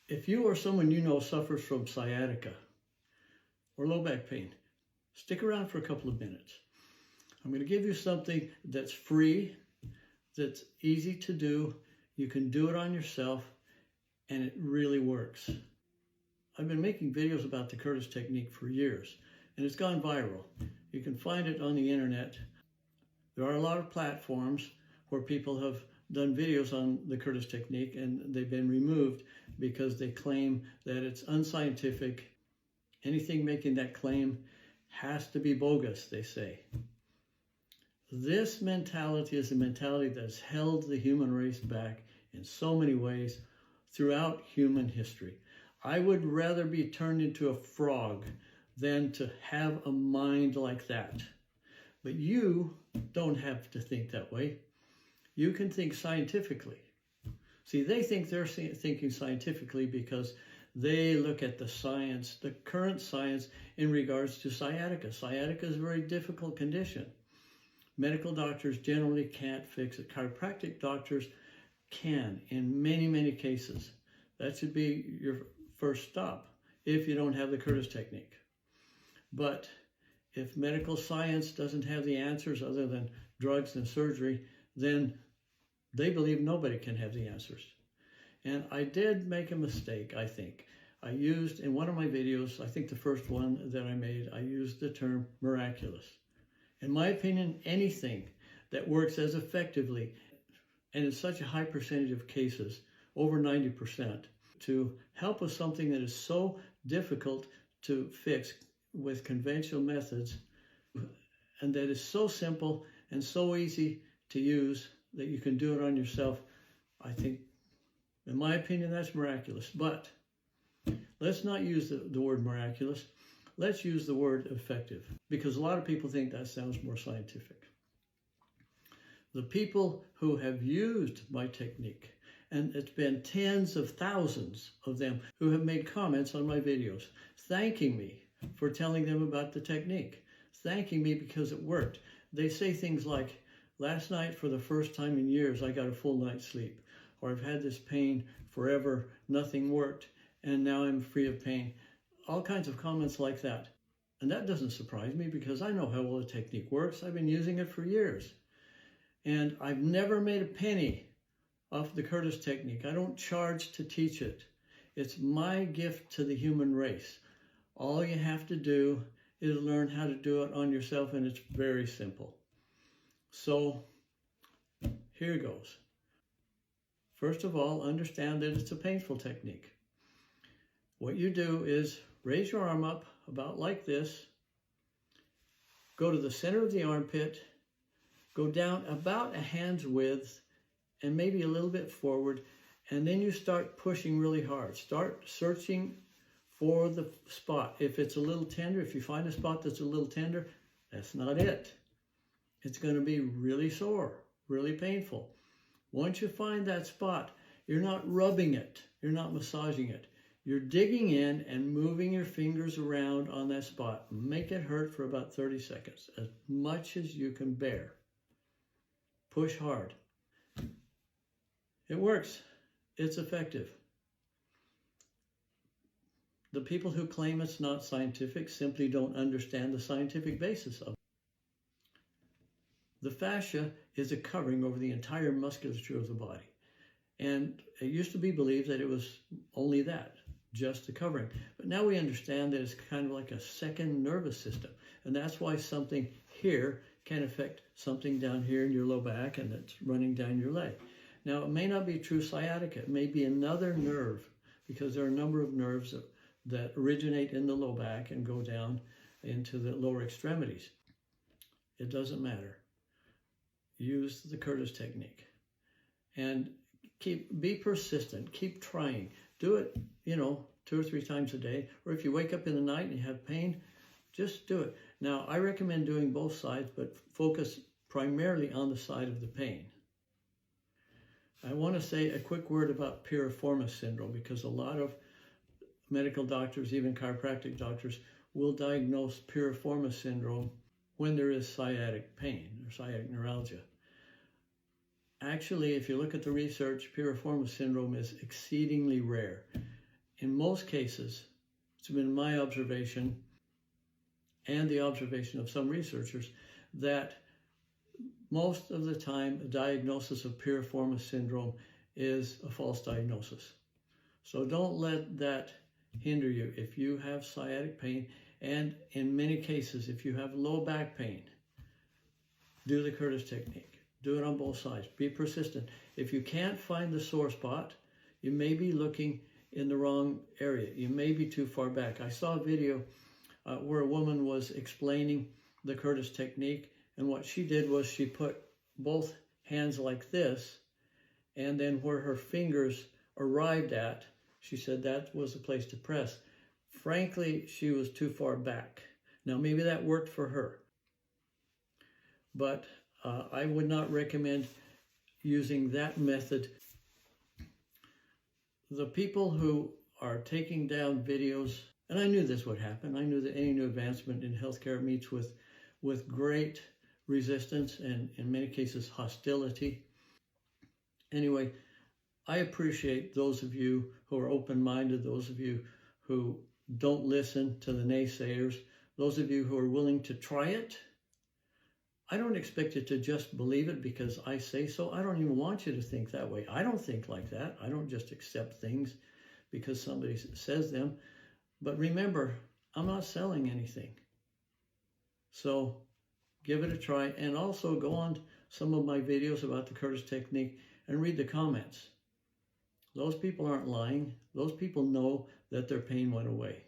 If you or someone you know suffers from sciatica or low back pain, stick around for a couple of minutes. I'm going to give you something that's free, that's easy to do. You can do it on yourself, and it really works. I've been making videos about the Curtis technique for years, and it's gone viral. You can find it on the internet. There are a lot of platforms where people have done videos on the Curtis technique, and they've been removed because they claim that it's unscientific. Anything making that claim has to be bogus, they say. This mentality is a mentality that's held the human race back in so many ways throughout human history. I would rather be turned into a frog than to have a mind like that. But you don't have to think that way. You can think scientifically. See, they think they're thinking scientifically because they look at the science, the current science in regards to sciatica. Sciatica is a very difficult condition. Medical doctors generally can't fix it. Chiropractic doctors can in many, many cases. That should be your first stop if you don't have the Curtis technique. But if medical science doesn't have the answers other than drugs and surgery, then they believe nobody can have the answers. And I did make a mistake, I think. I used, in one of my videos, I think the first one that I made, I used the term miraculous. In my opinion, anything that works as effectively, and in such a high percentage of cases, over 90%, to help with something that is so difficult to fix with conventional methods, and that is so simple and so easy to use that you can do it on yourself, I think, in my opinion, that's miraculous. But let's not use the word miraculous. Let's use the word effective, because a lot of people think that sounds more scientific. The people who have used my technique, and it's been tens of thousands of them who have made comments on my videos, thanking me for telling them about the technique, thanking me because it worked. They say things like, last night for the first time in years, I got a full night's sleep. Or I've had this pain forever, nothing worked, and now I'm free of pain. All kinds of comments like that. And that doesn't surprise me because I know how well the technique works. I've been using it for years. And I've never made a penny off the Curtis technique. I don't charge to teach it. It's my gift to the human race. All you have to do is learn how to do it on yourself, and it's very simple. So here goes. First of all, understand that it's a painful technique. What you do is raise your arm up about like this, go to the center of the armpit, go down about a hand's width and maybe a little bit forward, and then you start pushing really hard. Start searching for the spot. If it's a little tender, if you find a spot that's a little tender, that's not it. It's going to be really sore, really painful. Once you find that spot, you're not rubbing it, you're not massaging it. You're digging in and moving your fingers around on that spot. Make it hurt for about 30 seconds, as much as you can bear. Push hard. It works. It's effective. The people who claim it's not scientific simply don't understand the scientific basis of it. The fascia is a covering over the entire musculature of the body. And it used to be believed that it was only that, just the covering. But now we understand that it's kind of like a second nervous system. And that's why something here can affect something down here in your low back, and it's running down your leg. Now, it may not be true sciatica. It may be another nerve, because there are a number of nerves that originate in the low back and go down into the lower extremities. It doesn't matter. Use the Curtis technique. And be persistent. Keep trying. Do it, 2 or 3 times a day. Or if you wake up in the night and you have pain, just do it. Now, I recommend doing both sides, but focus primarily on the side of the pain. I want to say a quick word about piriformis syndrome, because a lot of medical doctors, even chiropractic doctors, will diagnose piriformis syndrome when there is sciatic pain or sciatic neuralgia. Actually, if you look at the research, piriformis syndrome is exceedingly rare. in most cases, it's been my observation and the observation of some researchers that most of the time, a diagnosis of piriformis syndrome is a false diagnosis. So don't let that hinder you. If you have sciatic pain, and in many cases, if you have low back pain, do the Curtis technique. Do it on both sides. Be persistent. If you can't find the sore spot, you may be looking in the wrong area. You may be too far back. I saw a video where a woman was explaining the Curtis technique, and what she did was she put both hands like this, and then where her fingers arrived at, she said that was the place to press. Frankly, she was too far back. Now, maybe that worked for her, but I would not recommend using that method. The people who are taking down videos, and I knew this would happen. I knew that any new advancement in healthcare meets with great resistance and in many cases hostility. Anyway, I appreciate those of you who are open-minded, those of you who don't listen to the naysayers, those of you who are willing to try it. I don't expect you to just believe it because I say so. I don't even want you to think that way. I don't think like that. I don't just accept things because somebody says them. But remember, I'm not selling anything. So give it a try, and also go on some of my videos about the Curtis technique and read the comments. Those people aren't lying. Those people know that their pain went away.